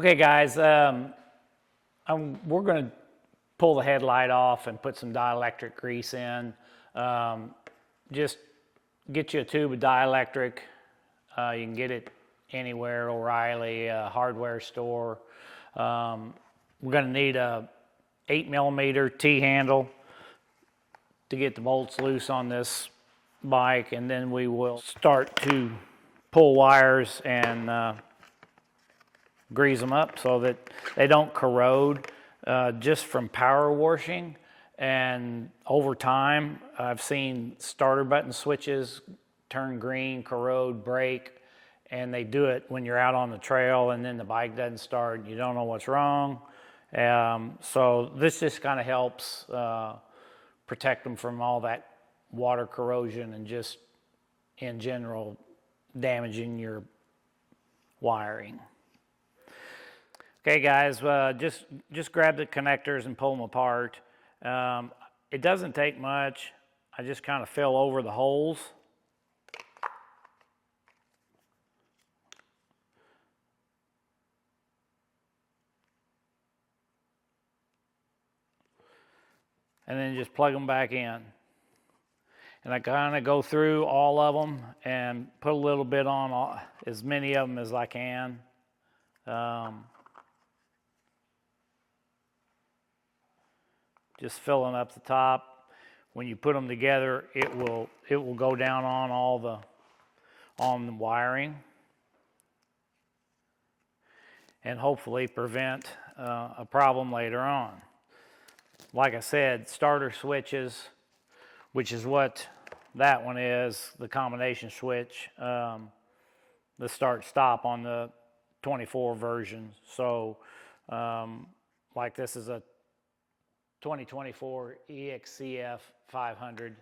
Okay guys, we're going to pull the headlight off and put some dielectric grease in. Just get you a tube of dielectric. You can get it anywhere, O'Reilly, hardware store. We're going to need a 8mm T-handle to get the bolts loose on this bike, and then we will start to pull wires and grease them up so that they don't corrode just from power washing. And over time, I've seen starter button switches turn green, corrode, break, and they do it when you're out on the trail and then the bike doesn't start. You don't know what's wrong. So this just kind of helps protect them from all that water corrosion and just in general damaging your wiring. Okay guys, just grab the connectors and pull them apart. It doesn't take much. I just kind of fill over the holes. And then just plug them back in. And I kind of go through all of them and put a little bit on as many of them as I can. Just filling up the top. When you put them together, it will go down on on the wiring, and hopefully prevent a problem later on. Like I said, starter switches, which is what that one is, the combination switch, the start-stop on the 24 version. So, like this is a 2024 EXCF 500,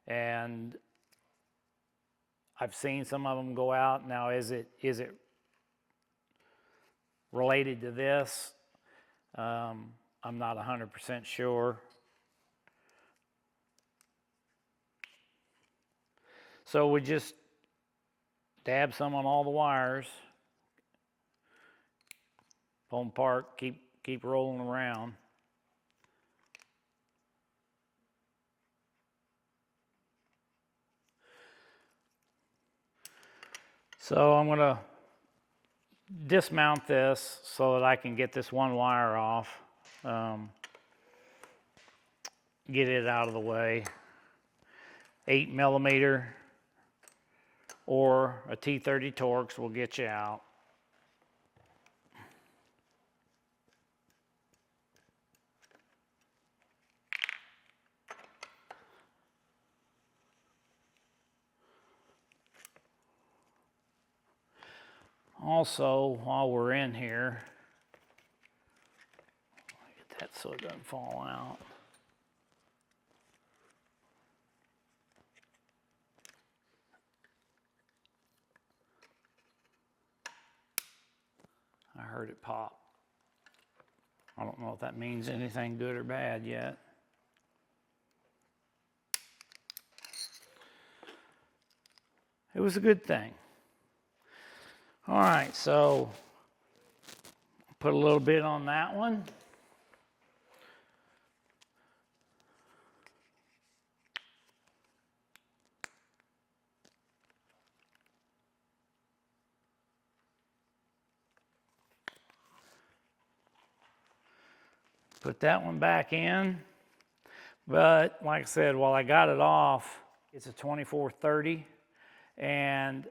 and I've seen some of them go out. Now, is it related to this? I'm not 100% sure. So we just dab some on all the wires, pull them apart, keep rolling around. So I'm going to dismount this so that I can get this one wire off, get it out of the way. 8mm or a T30 Torx will get you out. Also, while we're in here, get that so it doesn't fall out. I heard it pop. I don't know if that means anything good or bad yet. It was a good thing. All right, so put a little bit on that one. Put that one back in. But like I said, while I got it off, it's a 2430, and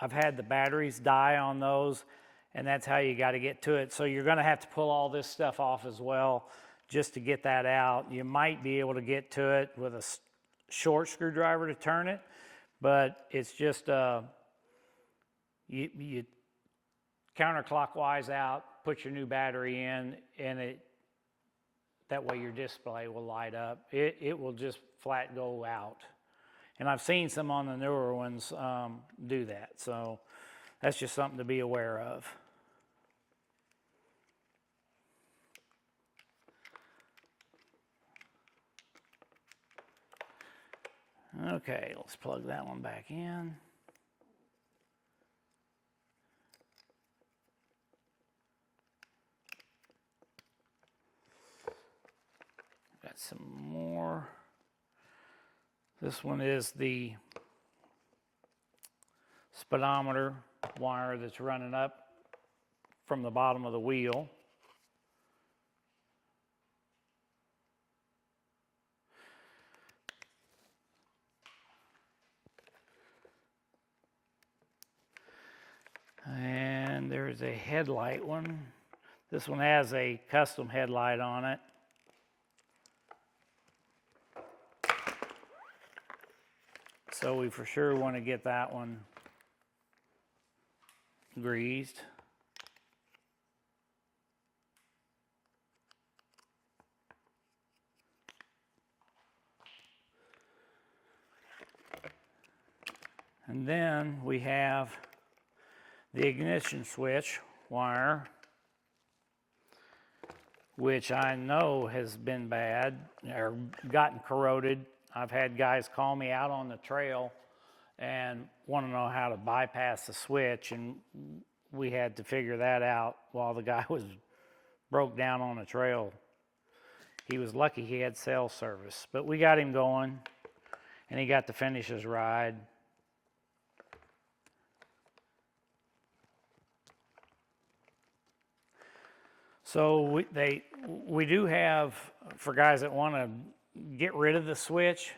I've had the batteries die on those, and that's how you got to get to it. So you're going to have to pull all this stuff off as well just to get that out. You might be able to get to it with a short screwdriver to turn it, but it's just you counterclockwise out, put your new battery in, and that way your display will light up. It will just flat go out. And I've seen some on the newer ones do that. So that's just something to be aware of. Okay, let's plug that one back in. Got some more. This one is the speedometer wire that's running up from the bottom of the wheel. And there's a headlight one. This one has a custom headlight on it. So we for sure want to get that one greased. And then we have the ignition switch wire, which I know has been bad or gotten corroded. I've had guys call me out on the trail and want to know how to bypass the switch, and we had to figure that out while the guy was broke down on the trail. He was lucky he had cell service, but we got him going, and he got to finish his ride. So we do have, for guys that want to get rid of the switch,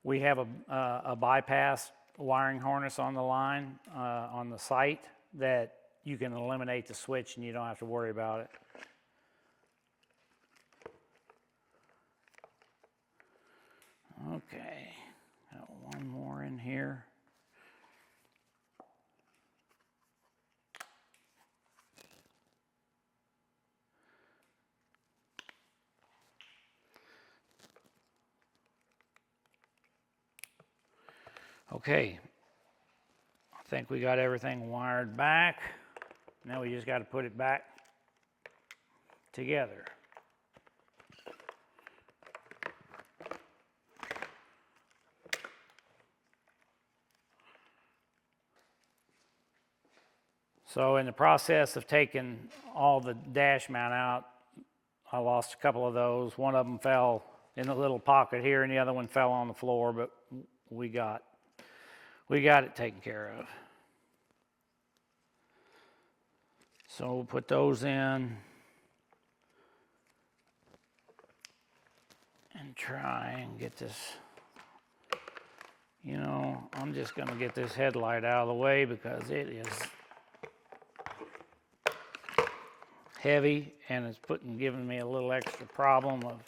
we have a bypass wiring harness on the line, on the site, that you can eliminate the switch and you don't have to worry about it. Okay, got one more in here. Okay, I think we got everything wired back. Now we just got to put it back together. So in the process of taking all the dash mount out, I lost a couple of those. One of them fell in the little pocket here and the other one fell on the floor, but we got it taken care of. So we'll put those in and try and get this, I'm just going to get this headlight out of the way because it is heavy and it's giving me a little extra problem of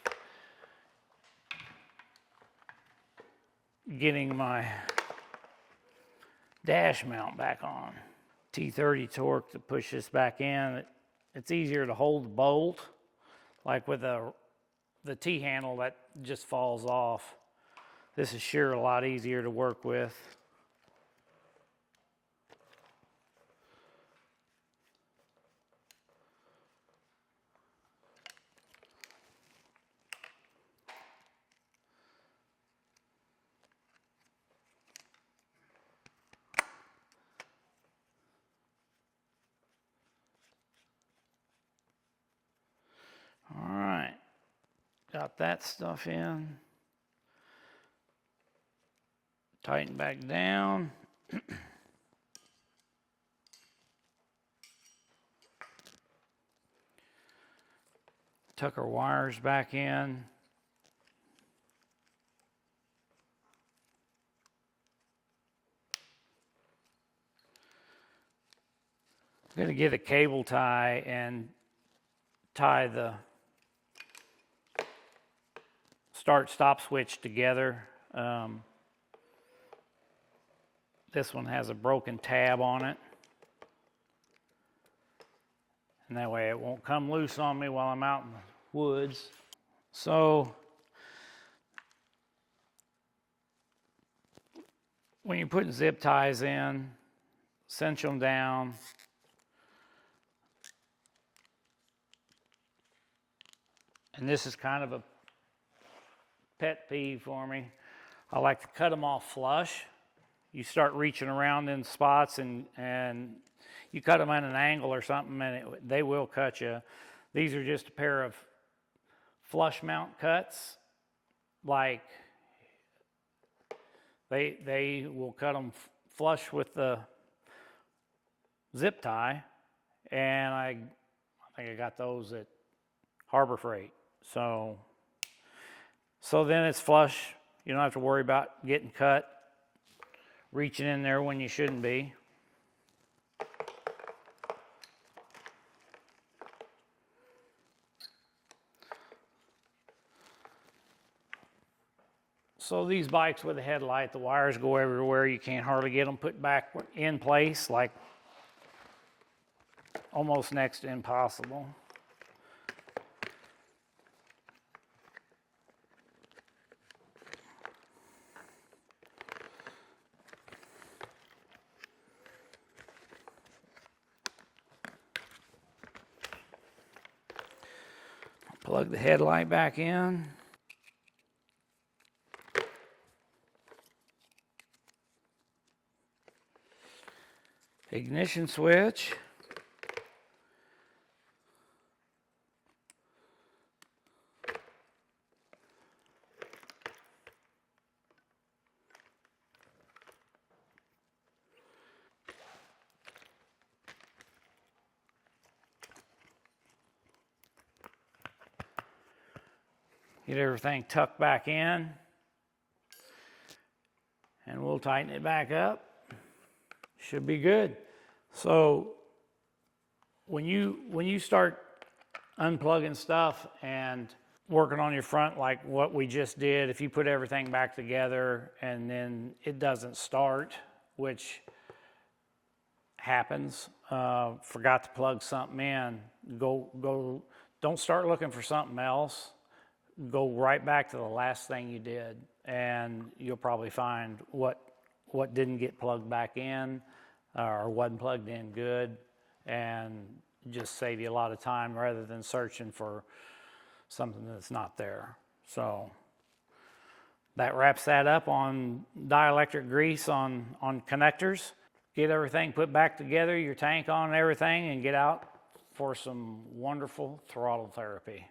getting my dash mount back on. T30 torque to push this back in. It's easier to hold the bolt, like with the T-handle that just falls off. This is sure a lot easier to work with. All right, got that stuff in. Tighten back down. Tuck our wires back in. I'm going to get a cable tie and tie the start-stop switch together. This one has a broken tab on it. And that way it won't come loose on me while I'm out in the woods. So when you're putting zip ties in, cinch them down. And this is kind of a pet peeve for me. I like to cut them off flush. You start reaching around in spots and you cut them at an angle or something and they will cut you. These are just a pair of flush mount cuts, like they will cut them flush with the zip tie, and I think I got those at Harbor Freight. So then it's flush. You don't have to worry about getting cut, reaching in there when you shouldn't be. So these bikes with a headlight, the wires go everywhere. You can't hardly get them put back in place, like almost next to impossible. Plug the headlight back in. Ignition switch. Get everything tucked back in, and we'll tighten it back up. Should be good. So when you start unplugging stuff and working on your front like what we just did, if you put everything back together and then it doesn't start, which happens, forgot to plug something in, go, don't start looking for something else. Go right back to the last thing you did, and you'll probably find what didn't get plugged back in or wasn't plugged in good, and just save you a lot of time rather than searching for something that's not there. So that wraps that up on dielectric grease on connectors. Get everything put back together, your tank on and everything, and get out for some wonderful throttle therapy.